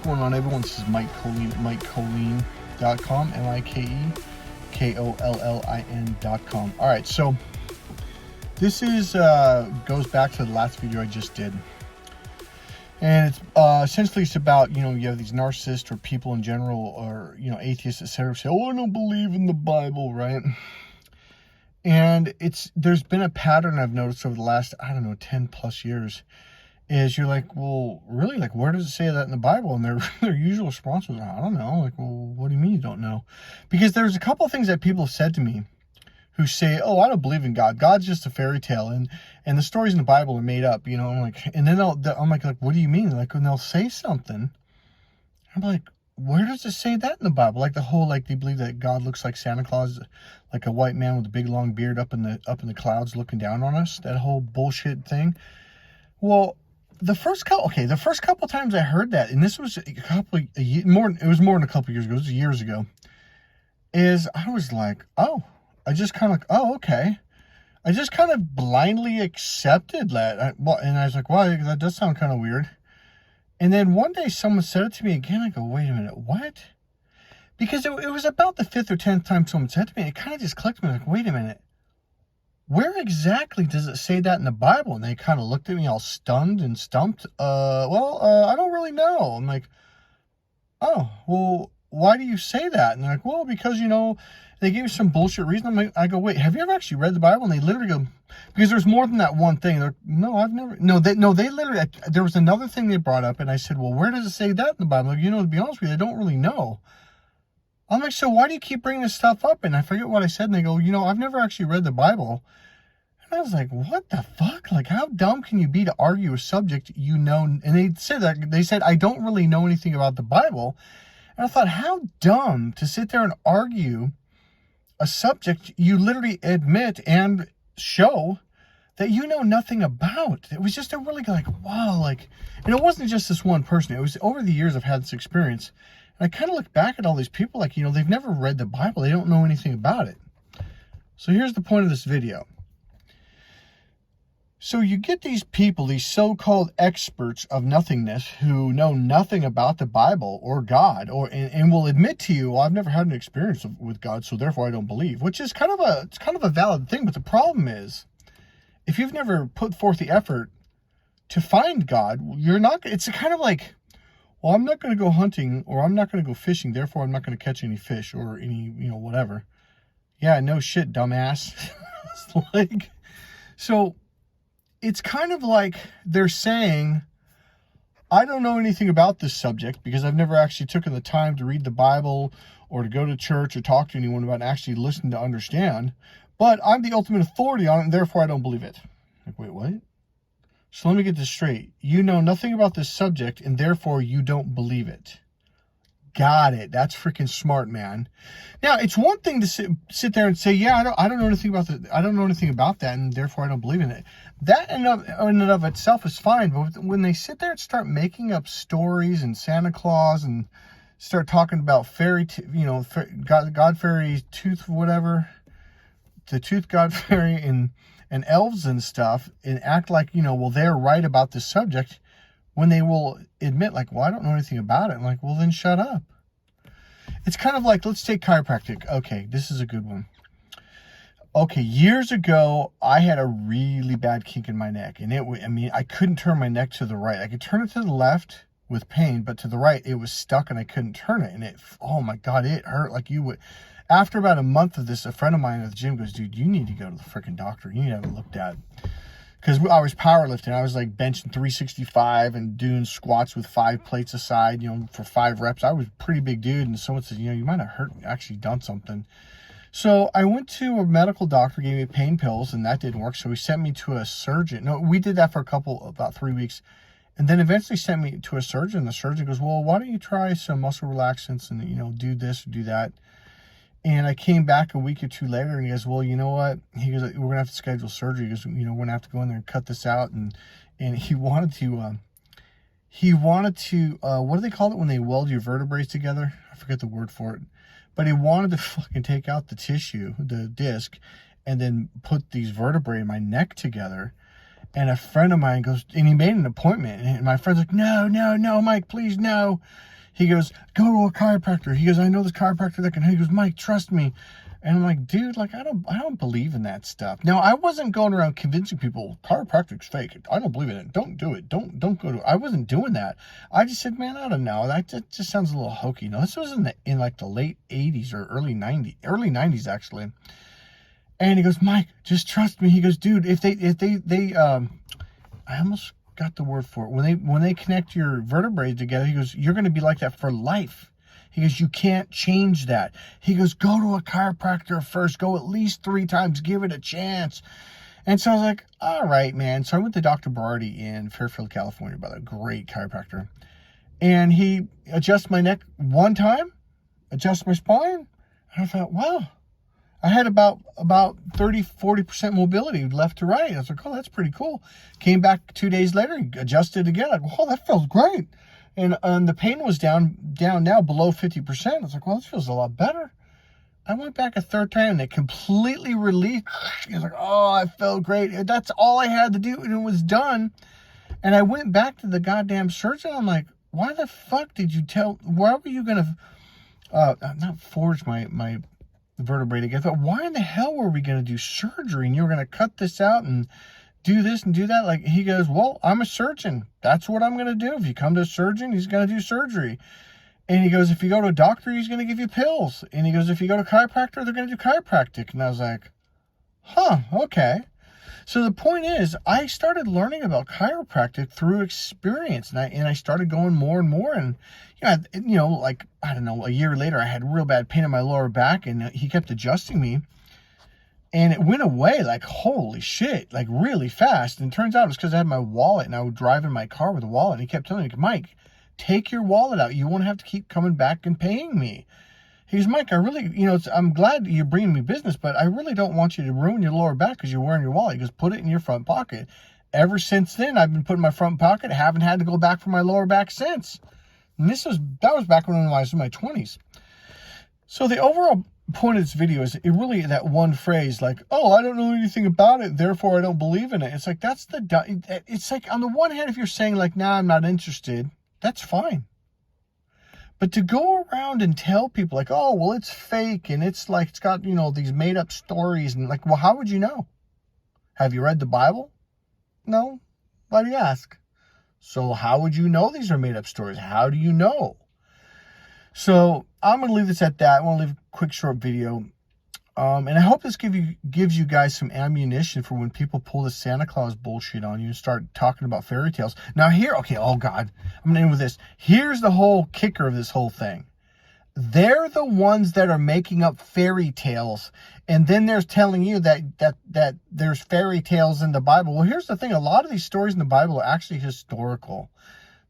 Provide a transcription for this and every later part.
going on, everyone? This is Mike Colleen, MikeColleen.com, MikeKollin.com. All right, so this is goes back to the last video I just did. And it's essentially it's about, you have these narcissists or people in general, or, atheists, etc. say, oh, I don't believe in the Bible, right? And there's been a pattern I've noticed over the last, 10 plus years, is you're like, well, really, like, where does it say that in the Bible? And their usual response was, I don't know. Like, well, what do you mean you don't know? Because there's a couple of things that people have said to me who say, oh, I don't believe in God. God's just a fairy tale. And the stories in the Bible are made up, I'm like, and then I'm like, what do you mean? Like, when they'll say something, I'm like, where does it say that in the Bible? Like the whole, like, they believe that God looks like Santa Claus, like a white man with a big long beard up in the clouds looking down on us, that whole bullshit thing. Well, the first couple times I heard that, and this was it was more than a couple years ago, it was years ago, is I was like, oh, I just kind of like, oh, okay. I just kind of blindly accepted that. And I was like, wow, that does sound kind of weird. And then one day someone said it to me again. I go, wait a minute, what? Because it was about the 5th or 10th time someone said to me, it kind of just clicked me, like, wait a minute. Where exactly does it say that in the Bible? And they kind of looked at me all stunned and stumped. I don't really know. I'm like, oh, well, why do you say that? And they're like, well, because, they gave me some bullshit reason. I go, wait, have you ever actually read the Bible? And they literally go, because there's more than that one thing. They're, no, I've never, they literally, there was another thing they brought up. And I said, well, where does it say that in the Bible? Like, to be honest with you, I don't really know. I'm like, so why do you keep bringing this stuff up? And I forget what I said. And they go, I've never actually read the Bible. And I was like, what the fuck? Like, how dumb can you be to argue a subject And they said, I don't really know anything about the Bible. And I thought, how dumb to sit there and argue a subject you literally admit and show that you know nothing about. It was just a really like, wow, like, and it wasn't just this one person. It was over the years I've had this experience. And I kind of look back at all these people like, they've never read the Bible. They don't know anything about it. So here's the point of this video. So you get these people, these so-called experts of nothingness who know nothing about the Bible or God, and will admit to you, well, I've never had an experience with God, so therefore I don't believe, which is kind of a valid thing. But the problem is, if you've never put forth the effort to find God, it's kind of like, well, I'm not going to go hunting, or I'm not going to go fishing, therefore I'm not going to catch any fish or any, whatever. Yeah, no shit, dumbass. It's like, so it's kind of like they're saying, I don't know anything about this subject because I've never actually taken the time to read the Bible or to go to church or talk to anyone about it and actually listen to understand, but I'm the ultimate authority on it, and therefore I don't believe it. Like, wait, what? So let me get this straight. You know nothing about this subject, and therefore you don't believe it. Got it. That's freaking smart, man. Now, it's one thing to sit there and say, yeah, I don't know anything about that. I don't know anything about that, and therefore I don't believe in it. That in and of itself is fine. But when they sit there and start making up stories and Santa Claus and start talking about God fairy, tooth, whatever, the tooth God fairy and elves and stuff, and act like, well, they're right about this subject, when they will admit, like, well, I don't know anything about it. I'm like, well, then shut up. It's kind of like, let's take chiropractic. Okay, this is a good one. Okay, years ago, I had a really bad kink in my neck. And I couldn't turn my neck to the right. I could turn it to the left with pain, but to the right, it was stuck and I couldn't turn it. And oh my God, it hurt like you would. After about a month of this, a friend of mine at the gym goes, dude, you need to go to the freaking doctor. You need to have it looked at. Because I was powerlifting. I was like benching 365 and doing squats with 5 plates aside, for 5 reps. I was a pretty big dude. And someone said, you might have actually done something. So I went to a medical doctor, gave me pain pills, and that didn't work. So he sent me to a surgeon. No, we did that for about 3 weeks. And then eventually sent me to a surgeon. The surgeon goes, well, why don't you try some muscle relaxants and, do this or do that. And I came back a week or two later, and he goes, well, you know what? He goes, we're going to have to schedule surgery. He goes, we're going to have to go in there and cut this out. And he wanted to, what do they call it when they weld your vertebrae together? I forget the word for it. But he wanted to fucking take out the tissue, the disc, and then put these vertebrae in my neck together. And a friend of mine goes, and he made an appointment. And my friend's like, no, Mike, please, no. He goes, go to a chiropractor. He goes, I know this chiropractor that can. He goes, Mike, trust me. And I'm like, dude, like, I don't believe in that stuff. Now, I wasn't going around convincing people chiropractic's fake. I don't believe in it. Don't do it. Don't go to it. I wasn't doing that. I just said, man, I don't know. That just sounds a little hokey. No, this was in like the late 80s or early 90s actually. And he goes, Mike, just trust me. He goes, dude, if they I almost got the word for it. When they connect your vertebrae together, he goes, you're going to be like that for life. He goes, you can't change that. He goes, go to a chiropractor first. Go at least 3 times. Give it a chance. And so I was like, all right, man. So I went to Dr. Barty in Fairfield, California, by the great chiropractor. And he adjusts my neck 1 time, adjusts my spine. And I thought, wow. I had about 30-40% mobility left to right. I was like, oh, that's pretty cool. Came back 2 days later, he adjusted again. Like, oh, that feels great. And the pain was down now below 50%. I was like, well, this feels a lot better. I went back a 3rd time and it completely relieved. He was like, oh, I felt great. That's all I had to do and it was done. And I went back to the goddamn surgeon. I'm like, why the fuck did you why were you going to, not forge my vertebrae together, but why in the hell were we going to do surgery and you were going to cut this out and do this and do that? Like, he goes, well, I'm a surgeon. That's what I'm going to do. If you come to a surgeon, he's going to do surgery. And he goes, if you go to a doctor, he's going to give you pills. And he goes, if you go to a chiropractor, they're going to do chiropractic. And I was like, huh, okay. So the point is, I started learning about chiropractic through experience, and I started going more and more. And like, I don't know, a year later, I had real bad pain in my lower back, and he kept adjusting me. And it went away like, holy shit, like really fast. And it turns out it was because I had my wallet and I would drive in my car with a wallet. And he kept telling me, Mike, take your wallet out. You won't have to keep coming back and paying me. He goes, Mike, I really, I'm glad you're bringing me business, but I really don't want you to ruin your lower back because you're wearing your wallet. He goes, put it in your front pocket. Ever since then, I've been putting my front pocket. I haven't had to go back for my lower back since. And that was back when I was in my 20s. So the overall point of this video is it really that one phrase like, oh, I don't know anything about it, therefore I don't believe in it. It's like, it's like, on the one hand, if you're saying like, nah, I'm not interested, that's fine. But to go around and tell people like, oh, well, it's fake and it's like, it's got, these made up stories and like, well, how would you know? Have you read the Bible? No. Why do you ask? So how would you know these are made up stories? How do you know? So I'm going to leave this at that. I want to leave a quick short video. And I hope this gives you guys some ammunition for when people pull the Santa Claus bullshit on you and start talking about fairy tales. Now oh God, I'm going to end with this. Here's the whole kicker of this whole thing. They're the ones that are making up fairy tales. And then they're telling you that there's fairy tales in the Bible. Well, here's the thing. A lot of these stories in the Bible are actually historical.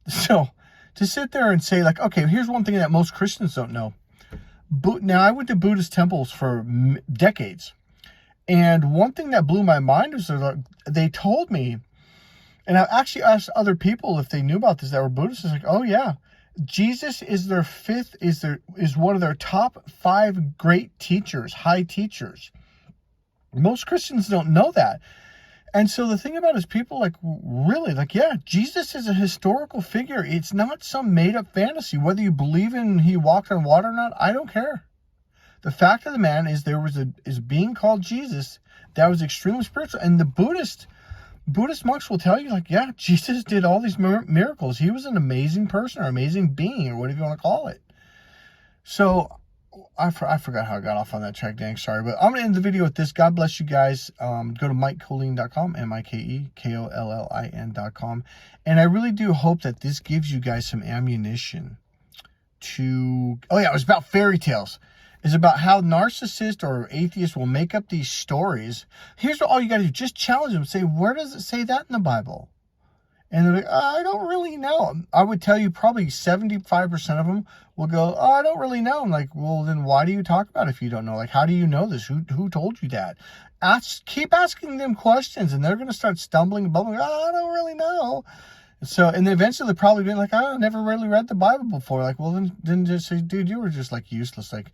So to sit there and say like, okay, here's one thing that most Christians don't know. Now, I went to Buddhist temples for decades. And one thing that blew my mind was they told me, and I actually asked other people if they knew about this that were Buddhists. It's like, oh yeah, Jesus is is one of their top 5 great teachers, high teachers. Most Christians don't know that. And so the thing about it is people like, really, like, yeah, Jesus is a historical figure. It's not some made up fantasy. Whether you believe in he walked on water or not, I don't care. The fact of the matter is there was is being called Jesus that was extremely spiritual. And the Buddhist monks will tell you like, yeah, Jesus did all these miracles. He was an amazing person or amazing being or whatever you want to call it. So I forgot how I got off on that track, dang, sorry. But I'm going to end the video with this. God bless you guys. Go to MikeKollin.com, MikeKollin.com. And I really do hope that this gives you guys some ammunition to... Oh, yeah, it was about fairy tales. It's about how narcissists or atheists will make up these stories. Here's what all you got to do. Just challenge them. Say, where does it say that in the Bible? And they're like, I don't really know. I would tell you probably 75% of them will go, oh, I don't really know. I'm like, well, then why do you talk about it if you don't know? Like, how do you know this? Who told you that? Keep asking them questions, and they're going to start stumbling and bumbling. Oh, I don't really know. So, and eventually they'll probably be like, oh, I never really read the Bible before. Like, well, then just say, dude, you were just like useless. Like,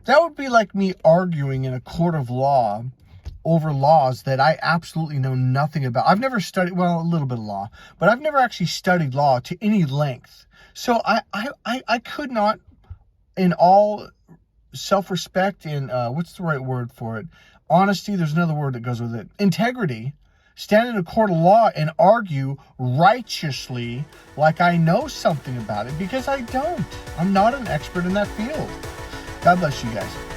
that would be like me arguing in a court of law over laws that I absolutely know nothing about. I've never studied, well, a little bit of law, but I've never actually studied law to any length. So I could not, in all self-respect and what's the right word for it? Honesty, there's another word that goes with it. Integrity, stand in a court of law and argue righteously like I know something about it, because I don't. I'm not an expert in that field. God bless you guys.